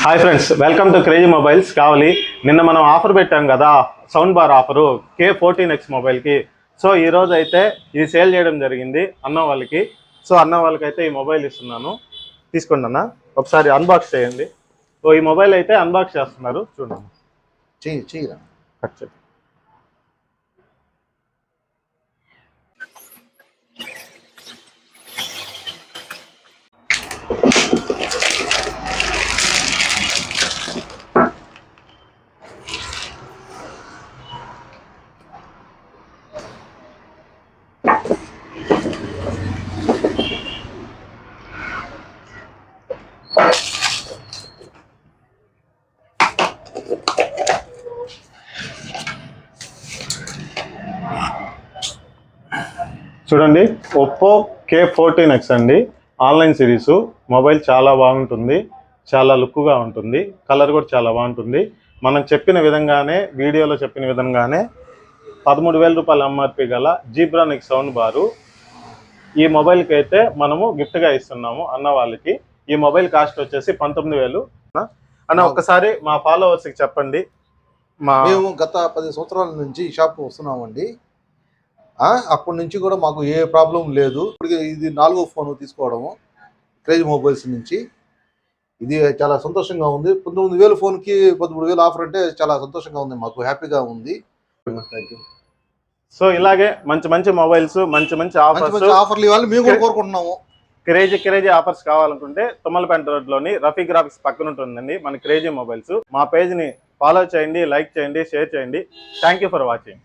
Hi friends, welcome to crazy mobiles కావాలి. నిన్న మనం ఆఫర్ పెట్టాం కదా, సౌండ్ బార్ ఆఫరు K14X మొబైల్కి. సో ఈరోజు అయితే ఇది సేల్ చేయడం జరిగింది అన్న వాళ్ళకి. సో అన్న వాళ్ళకైతే ఈ మొబైల్ ఇస్తున్నాను, తీసుకోండి అన్న. ఒకసారి అన్బాక్స్ చేయండి. ఈ మొబైల్ అయితే అన్బాక్స్ చేస్తున్నారు, చూడండి. చూడండి, ఒప్పో K14X అండి, ఆన్లైన్ సిరీసు. మొబైల్ చాలా బాగుంటుంది, చాలా లుక్గా ఉంటుంది, కలర్ కూడా చాలా బాగుంటుంది. మనం చెప్పిన విధంగానే, వీడియోలో చెప్పిన విధంగానే 13,000 రూపాయల ఎంఆర్పి గల జీబ్రానిక్ సౌండ్ బారు ఈ మొబైల్కి అయితే మనము గిఫ్ట్గా ఇస్తున్నాము అన్న వాళ్ళకి. ఈ మొబైల్ కాస్ట్ వచ్చేసి 19,000 అన్న. ఒక్కసారి మా ఫాలోవర్స్కి చెప్పండి. మేము గత 10 సంవత్సరాల నుంచి ఈ షాప్ వస్తున్నామండి. అప్పటి నుంచి కూడా మాకు ఏ ప్రాబ్లం లేదు. ఇప్పుడు ఇది 4వ ఫోన్ తీసుకోవడము క్రేజీ మొబైల్స్ నుంచి. ఇది చాలా సంతోషంగా ఉంది. 19,000 ఫోన్కి 13,000 ఆఫర్ అంటే చాలా సంతోషంగా ఉంది, మాకు హ్యాపీగా ఉంది. సో ఇలాగే మంచి మంచి మొబైల్స్, మంచి మంచి ఆఫర్లు ఇవ్వాలి మేము కూడా కోరుకుంటున్నాము. క్రేజీ ఆఫర్స్ కావాలనుకుంటే తుమ్మలపేట రోడ్లోని రఫీ గ్రాఫిక్స్ పక్కన ఉంటుందండి మన క్రేజీ మొబైల్స్. మా పేజ్ని ఫాలో చేయండి, లైక్ చేయండి, షేర్ చేయండి. Thank you for watching.